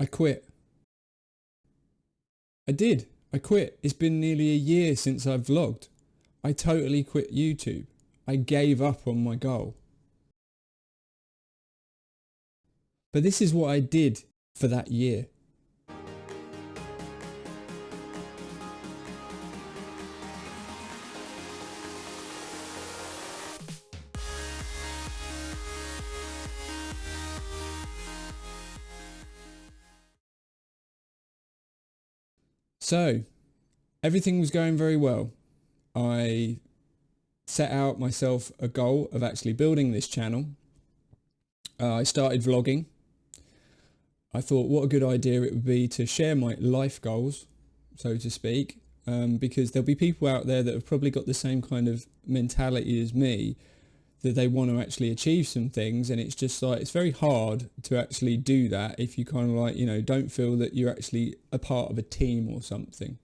I quit. I did. I quit. It's been nearly a year since I've vlogged. I totally quit YouTube. I gave up on my goal. But this is what I did for that year. So, everything was going very well. I set out myself a goal of actually building this channel. I started vlogging. I thought what a good idea it would be to share my life goals, so to speak, because there'll be people out there that have probably got the same kind of mentality as me, that they want to actually achieve some things, and it's just like, it's very hard to actually do that if you kind of like, you know, don't feel that you're actually a part of a team or something.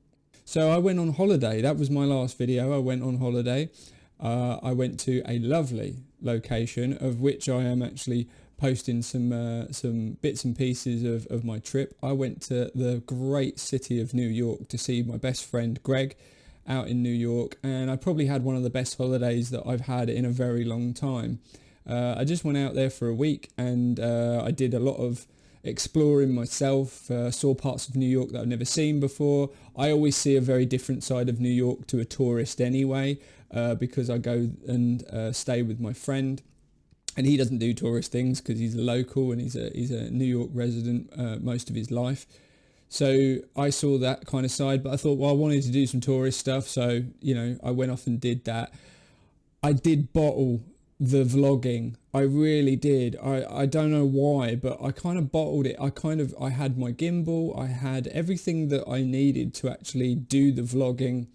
So I went on holiday. That was my last video. I went on holiday. I went to a lovely location, of which I am actually posting some bits and pieces of my trip. I went to the great city of New York to see my best friend Greg out in New York, and I probably had one of the best holidays that I've had in a very long time. I just went out there for a week, and I did a lot of exploring myself, saw parts of New York that I've never seen before. I always see a very different side of New York to a tourist anyway, because I go and stay with my friend, and he doesn't do tourist things because he's a local and he's a New York resident most of his life. So I saw that kind of side, but I thought, well, I wanted to do some tourist stuff, so, you know, I went off and did that. I did bottle the vlogging. I really did. I don't know why, but I kind of bottled it. I had my gimbal, I had everything that I needed to actually do the vlogging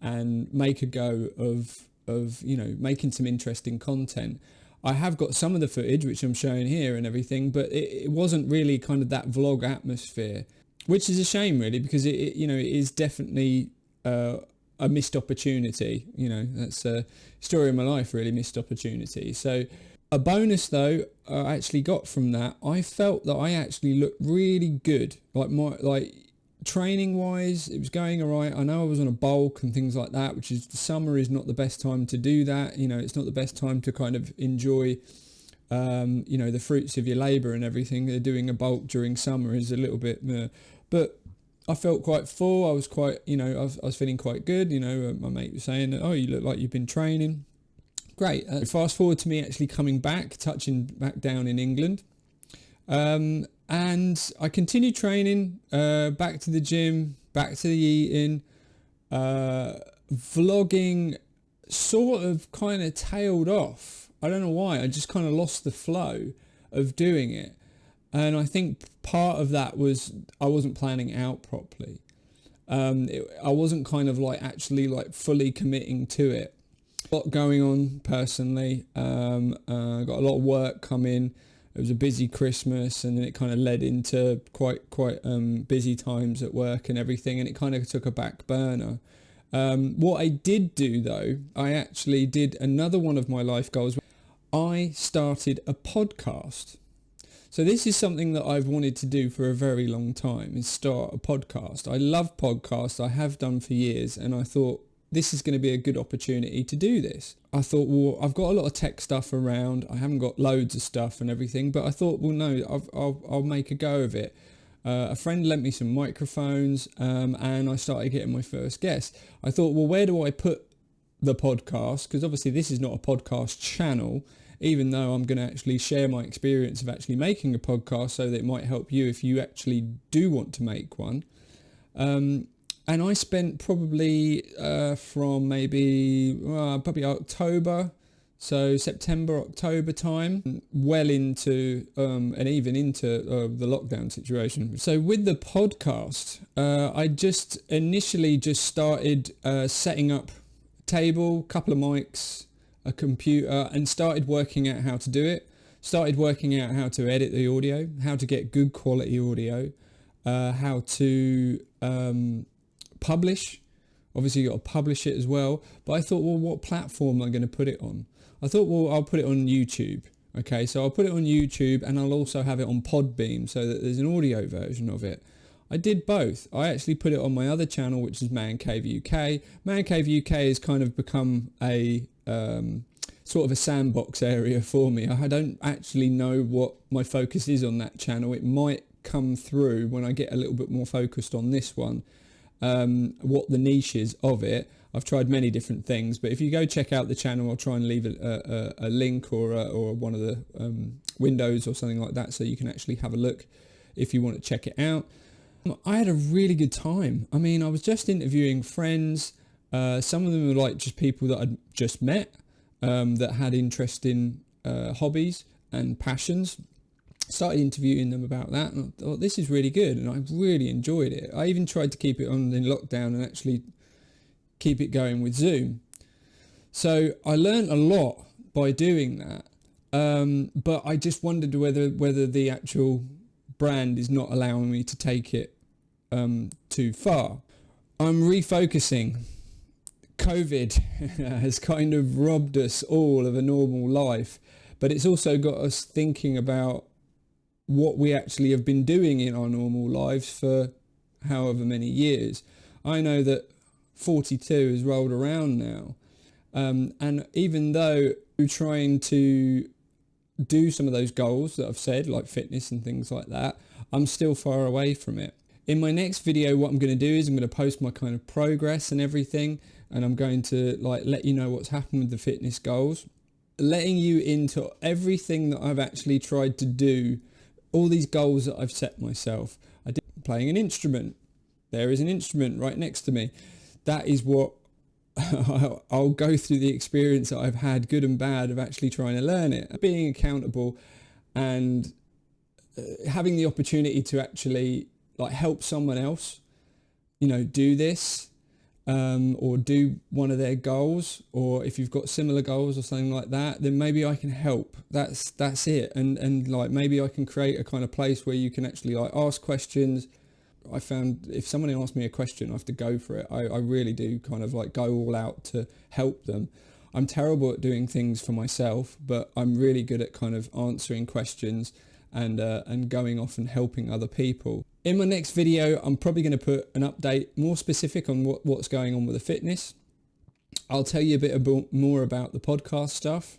and make a go of you know, making some interesting content. I have got some of the footage, which I'm showing here and everything, but it wasn't really kind of that vlog atmosphere, which is a shame really, because it you know, it is definitely a missed opportunity. You know, that's a story of my life, really, missed opportunity. So a bonus though I actually got from that, I felt that I actually looked really good, like training wise, it was going all right. I know I was on a bulk and things like that, which is, the summer is not the best time to do that. You know, it's not the best time to kind of enjoy you know, the fruits of your labour and everything. They're doing a bulk during summer is a little bit but I felt quite full. I was quite, you know, I was feeling quite good. You know, my mate was saying that, oh, you look like you've been training. Great. Fast forward to me actually coming back, touching back down in England. And I continued training, back to the gym, back to the eating, vlogging sort of kind of tailed off. I don't know why. I just kind of lost the flow of doing it. And I think part of that was I wasn't planning out properly. I wasn't kind of like actually like fully committing to it. A lot going on personally. Got a lot of work coming. It was a busy Christmas, and then it kind of led into quite busy times at work and everything, and it kind of took a back burner. What I did do though, I actually did another one of my life goals. I started a podcast. So this is something that I've wanted to do for a very long time, is start a podcast. I love podcasts, I have done for years, and I thought this is going to be a good opportunity to do this. I thought, well, I've got a lot of tech stuff around, I haven't got loads of stuff and everything, but I thought, well, no, I'll make a go of it. A friend lent me some microphones, and I started getting my first guest. I thought, well, where do I put the podcast? Because obviously this is not a podcast channel, even though I'm going to actually share my experience of actually making a podcast, so that it might help you if you actually do want to make one. And I spent probably from maybe probably October, so September, October time, well into and even into the lockdown situation. So with the podcast, I just initially just started setting up table, couple of mics, a computer, and started working out how to do it. Started working out how to edit the audio, how to get good quality audio, how to publish. Obviously you got to publish it as well. But I thought, well, what platform am I going to put it on? I thought, well, I'll put it on YouTube. Okay, so I'll put it on YouTube and I'll also have it on Podbeam so that there's an audio version of it. I did both. I actually put it on my other channel, which is Man Cave UK. Man Cave UK has kind of become a sort of a sandbox area for me. I don't actually know what my focus is on that channel. It might come through when I get a little bit more focused on this one, what the niche is of it. I've tried many different things, but if you go check out the channel, I'll try and leave a link or one of the windows or something like that so you can actually have a look if you want to check it out. I had a really good time. I mean, I was just interviewing friends. Some of them were like just people that I'd just met that had interesting hobbies and passions. Started interviewing them about that and I thought, this is really good, and I really enjoyed it. I even tried to keep it on in lockdown and actually keep it going with Zoom. So I learned a lot by doing that, but I just wondered whether the actual brand is not allowing me to take it too far. I'm refocusing. COVID has kind of robbed us all of a normal life, but it's also got us thinking about what we actually have been doing in our normal lives for however many years. I know that 42 has rolled around now, and even though we're trying to do some of those goals that I've said, like fitness and things like that, I'm still far away from it. In my next video, what I'm going to do is I'm going to post my kind of progress and everything, and I'm going to like let you know what's happened with the fitness goals, letting you into everything that I've actually tried to do, all these goals that I've set myself. I did playing an instrument. There is an instrument right next to me. That is what I'll go through the experience that I've had, good and bad, of actually trying to learn it, being accountable, and having the opportunity to actually like help someone else, you know, do this, or do one of their goals, or if you've got similar goals or something like that, then maybe I can help. That's it. And like maybe I can create a kind of place where you can actually like ask questions. I found if someone asks me a question, I have to go for it. I really do kind of like go all out to help them. I'm terrible at doing things for myself, but I'm really good at kind of answering questions and going off and helping other people. In my next video, I'm probably going to put an update more specific on what's going on with the fitness. I'll tell you a bit more about the podcast stuff.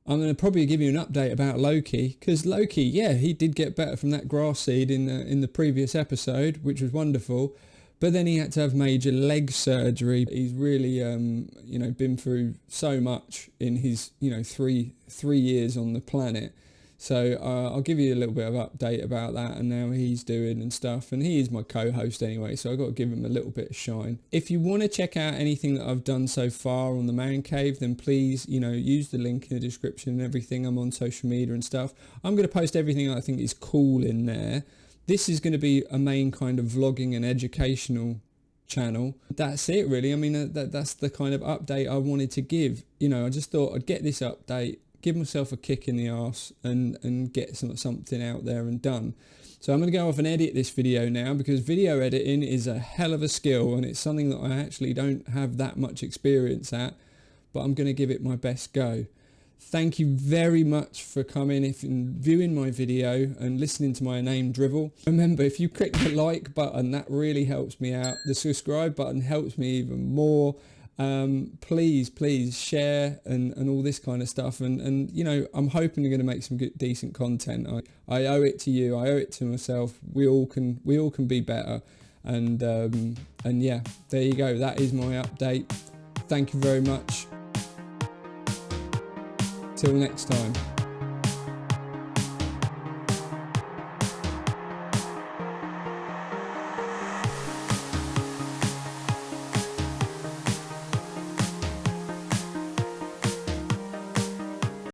I'm going to probably give you an update about Loki, because Loki, yeah, he did get better from that grass seed in the previous episode, which was wonderful. But then he had to have major leg surgery. He's really, you know, been through so much in his, you know, three years on the planet. So I'll give you a little bit of update about that and how he's doing and stuff. And he is my co-host anyway, so I've got to give him a little bit of shine. If you want to check out anything that I've done so far on the Man Cave, then please, you know, use the link in the description and everything. I'm on social media and stuff. I'm going to post everything I think is cool in there. This is going to be a main kind of vlogging and educational channel. That's it really. I mean, that's the kind of update I wanted to give. You know, I just thought I'd get this update, give myself a kick in the arse and get something out there and done. So I'm going to go off and edit this video now, because video editing is a hell of a skill and it's something that I actually don't have that much experience at, but I'm going to give it my best go. Thank you very much for coming and viewing my video and listening to my name drivel. Remember, if you click the like button, that really helps me out. The subscribe button helps me even more. Please share and all this kind of stuff, and you know, I'm hoping you're going to make some good decent content. I owe it to you, I owe it to myself. We all can be better, and yeah, there you go. That is my update. Thank you very much. Till next time.